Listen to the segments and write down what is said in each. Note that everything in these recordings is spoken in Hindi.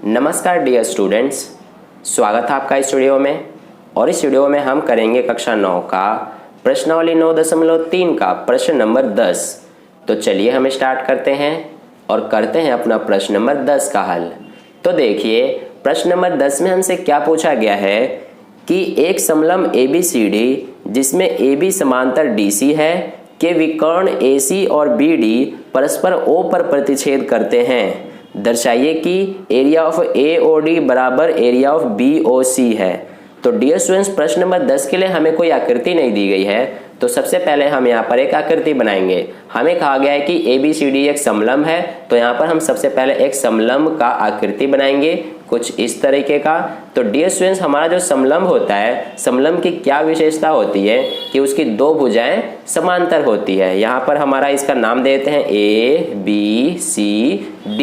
नमस्कार डियर स्टूडेंट्स, स्वागत है आपका इस वीडियो में। और इस वीडियो में हम करेंगे कक्षा 9 का प्रश्नावली 9.3 का प्रश्न नंबर 10। तो चलिए हम स्टार्ट करते हैं और करते हैं अपना प्रश्न नंबर 10 का हल। तो देखिए प्रश्न नंबर 10 में हमसे क्या पूछा गया है कि एक समलंब ABCD जिसमें AB समांतर DC है के विकर्ण AC और BD परस्पर O पर प्रतिच्छेद करते हैं। दर्शाइए कि एरिया ऑफ AOD बराबर एरिया ऑफ BOC है। तो डियर स्टूडेंट्स, प्रश्न नंबर 10 के लिए हमें कोई आकृति नहीं दी गई है, तो सबसे पहले हम यहाँ पर एक आकृति बनाएंगे। हमें कहा गया है कि ABCD एक समलंब है, तो यहाँ पर हम सबसे पहले एक समलंब का आकृति बनाएंगे कुछ इस तरीके का। तो डियर स्टूडेंट्स, हमारा जो समलंब होता है, समलंब की क्या विशेषता होती है कि उसकी दो भुजाएं समांतर होती है। यहाँ पर हमारा इसका नाम देते हैं ABCD।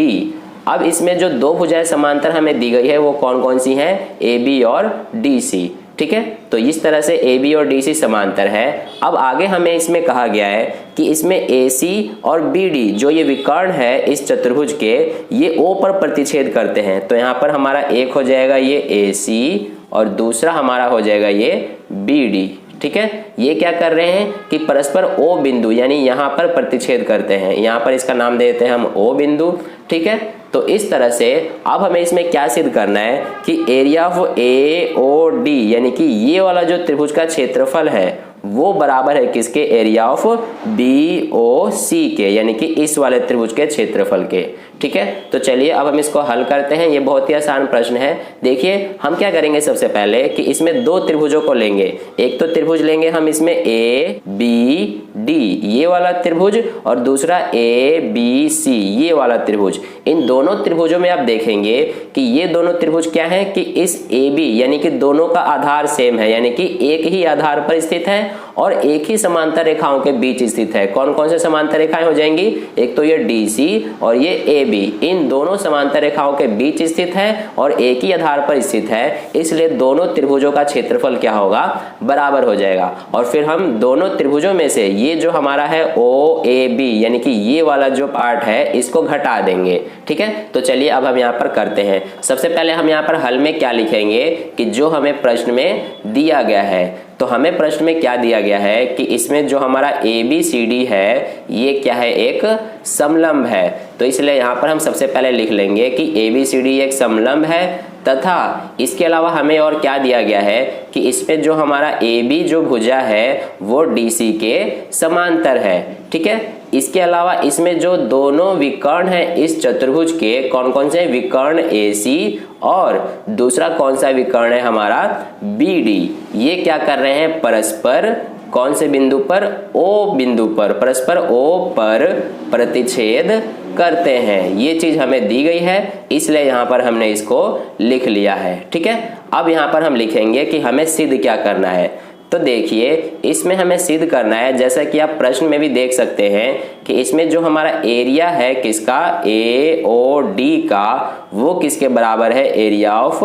अब इसमें जो दो भुजाएं समांतर हमें दी गई है वो कौन कौन सी हैं? AB और DC। ठीक है, तो इस तरह से AB और DC समांतर है। अब आगे हमें इसमें कहा गया है कि इसमें AC और BD जो ये विकर्ण है इस चतुर्भुज के, ये O पर प्रतिच्छेद करते हैं। तो यहाँ पर हमारा एक हो जाएगा ये AC और दूसरा हमारा हो जाएगा ये BD। ठीक है, ये क्या कर रहे हैं कि परस्पर O बिंदु यानी यहाँ पर प्रतिच्छेद करते हैं। यहाँ पर इसका नाम देते हैं हम O बिंदु। ठीक है, तो इस तरह से अब हमें इसमें क्या सिद्ध करना है कि एरिया ऑफ AOD यानी कि ये वाला जो त्रिभुज का क्षेत्रफल है वो बराबर है किसके? एरिया ऑफ BOC के, यानी कि इस वाले त्रिभुज के क्षेत्रफल के। ठीक है, तो चलिए अब हम इसको हल करते हैं। ये बहुत ही आसान प्रश्न है। देखिए हम क्या करेंगे, सबसे पहले कि इसमें दो त्रिभुजों को लेंगे। एक तो त्रिभुज लेंगे हम इसमें ABD ये वाला त्रिभुज और दूसरा ABC ये वाला त्रिभुज। इन दोनों त्रिभुजों में आप देखेंगे कि ये दोनों त्रिभुज क्या है कि इस AB यानी कि दोनों का आधार सेम है, यानी कि एक ही आधार पर स्थित है और एक ही समांतर रेखाओं के बीच स्थित है। कौन कौन से समांतर रेखाएं हो जाएंगी? एक तो ये DC और ये AB, इन दोनों समांतर रेखाओं के बीच स्थित है और एक ही आधार पर स्थित है, इसलिए दोनों त्रिभुजों का क्षेत्रफल क्या होगा? बराबर हो जाएगा। और फिर हम दोनों त्रिभुजों में से ये जो हमारा है OAB यानी कि ये वाला जो पार्ट है इसको घटा देंगे। ठीक है, तो चलिए अब हम यहाँ पर करते हैं। सबसे पहले हम यहाँ पर हल में क्या लिखेंगे कि जो हमें प्रश्न में दिया गया है। तो हमें प्रश्न में क्या दिया गया है कि इसमें जो हमारा ABCD है ये क्या है? एक समलंब है। तो इसलिए यहाँ पर हम सबसे पहले लिख लेंगे कि ABCD एक समलंब है तथा इसके अलावा हमें और क्या दिया गया है कि इसमें जो हमारा AB जो भुजा है वो DC के समांतर है। ठीक है, इसके अलावा इसमें जो दोनों विकर्ण हैं इस चतुर्भुज के, कौन कौन से? विकर्ण AC और दूसरा कौन सा विकर्ण है हमारा? BD। ये क्या कर रहे हैं? परस्पर कौन से बिंदु पर? O बिंदु पर, परस्पर O पर प्रतिच्छेद करते हैं। ये चीज हमें दी गई है, इसलिए यहाँ पर हमने इसको लिख लिया है। ठीक है, अब यहाँ पर हम लिखेंगे कि हमें सिद्ध क्या करना है। तो देखिए इसमें हमें सिद्ध करना है, जैसा कि आप प्रश्न में भी देख सकते हैं कि इसमें जो हमारा एरिया है किसका? AOD का, वो किसके बराबर है? एरिया ऑफ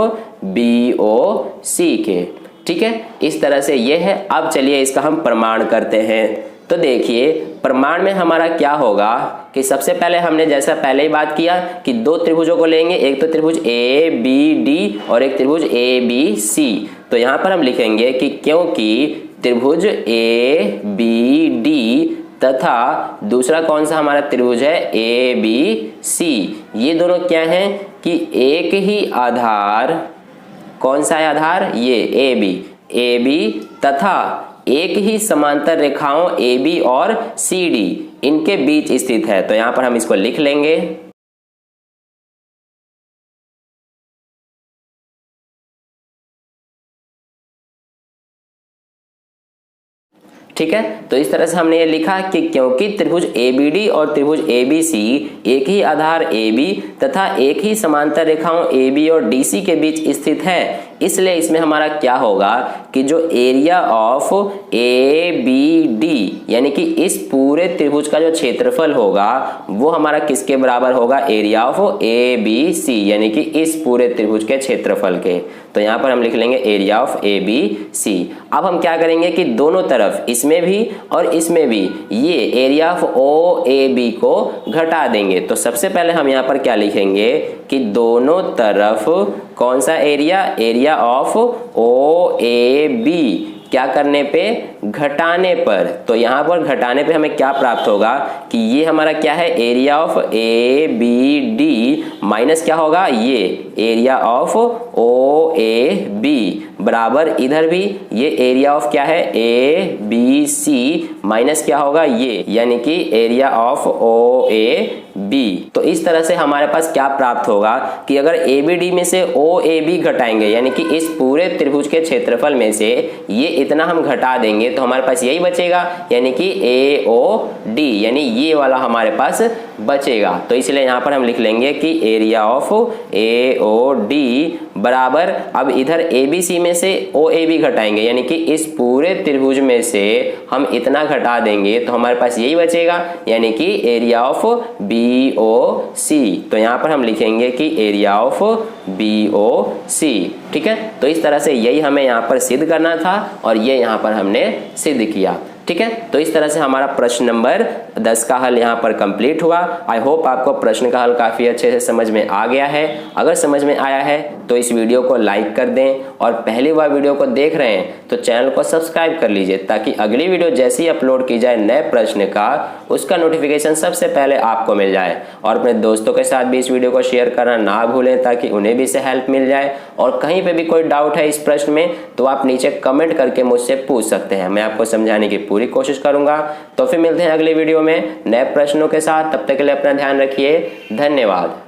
BOC के। ठीक है, इस तरह से ये है। अब चलिए इसका हम प्रमाण करते हैं। तो देखिए प्रमाण में हमारा क्या होगा कि सबसे पहले हमने जैसा पहले ही बात किया कि दो त्रिभुजों को लेंगे। एक तो त्रिभुज ABD और एक त्रिभुज ABC। तो यहाँ पर हम लिखेंगे कि क्योंकि त्रिभुज ABD तथा दूसरा कौन सा हमारा त्रिभुज है? ABC, ये दोनों क्या हैं कि एक ही आधार, कौन सा है आधार? ये AB तथा एक ही समांतर रेखाओं AB और CD इनके बीच स्थित है। तो यहाँ पर हम इसको लिख लेंगे। ठीक है, तो इस तरह से हमने ये लिखा कि क्योंकि त्रिभुज ABD और त्रिभुज ABC एक ही आधार AB तथा एक ही समांतर रेखाओं AB और DC के बीच स्थित है, इसलिए इसमें हमारा क्या होगा कि जो एरिया ऑफ ABD यानी कि इस पूरे त्रिभुज का जो क्षेत्रफल होगा वो हमारा किसके बराबर होगा, एरिया ऑफ ABC यानी कि इस पूरे त्रिभुज के क्षेत्रफल के। तो यहाँ पर हम लिख लेंगे एरिया ऑफ ABC। अब हम क्या करेंगे कि दोनों तरफ इसमें भी और इसमें भी ये एरिया ऑफ OAB को घटा देंगे। तो सबसे पहले हम यहाँ पर क्या लिखेंगे कि दोनों तरफ कौन सा एरिया, एरिया ऑफ OAB क्या करने पे, घटाने पर। तो यहाँ पर घटाने पे हमें क्या प्राप्त होगा कि ये हमारा क्या है, एरिया ऑफ ABD माइनस क्या होगा, ये एरिया ऑफ OAB बराबर इधर भी ये एरिया ऑफ क्या है, ABC माइनस क्या होगा, ये यानी कि एरिया ऑफ OAB। तो इस तरह से हमारे पास क्या प्राप्त होगा कि अगर ABD में से OAB घटाएंगे यानी कि इस पूरे त्रिभुज के क्षेत्रफल में से ये इतना हम घटा देंगे तो हमारे पास यही बचेगा यानी कि AOD यानी ये वाला हमारे पास बचेगा। तो इसलिए यहाँ पर हम लिख लेंगे कि एरिया ऑफ AOD बराबर, अब इधर ABC में से OAB घटाएंगे यानी कि इस पूरे त्रिभुज में से हम इतना घटा देंगे तो हमारे पास यही बचेगा यानी कि एरिया ऑफ BOC। तो यहाँ पर हम लिखेंगे कि एरिया ऑफ BOC। ठीक है, तो इस तरह से यही हमें यहाँ पर सिद्ध करना था और ये यहाँ पर हमने सिद्ध किया। ठीक है, तो इस तरह से हमारा प्रश्न नंबर 10 का हल यहाँ पर कंप्लीट हुआ। आई होप आपको प्रश्न का हल काफ़ी अच्छे से समझ में आ गया है। अगर समझ में आया है तो इस वीडियो को लाइक कर दें और पहली बार वीडियो को देख रहे हैं तो चैनल को सब्सक्राइब कर लीजिए ताकि अगली वीडियो जैसे ही अपलोड की जाए नए प्रश्न का, उसका नोटिफिकेशन सबसे पहले आपको मिल जाए। और अपने दोस्तों के साथ भी इस वीडियो को शेयर करना ना भूलें ताकि उन्हें भी इससे हेल्प मिल जाए। और कहीं पर भी कोई डाउट है इस प्रश्न में तो आप नीचे कमेंट करके मुझसे पूछ सकते हैं, मैं आपको समझाने की पूरी कोशिश करूंगा। तो फिर मिलते हैं अगले वीडियो में नए प्रश्नों के साथ, तब तक के लिए अपना ध्यान रखिए। धन्यवाद।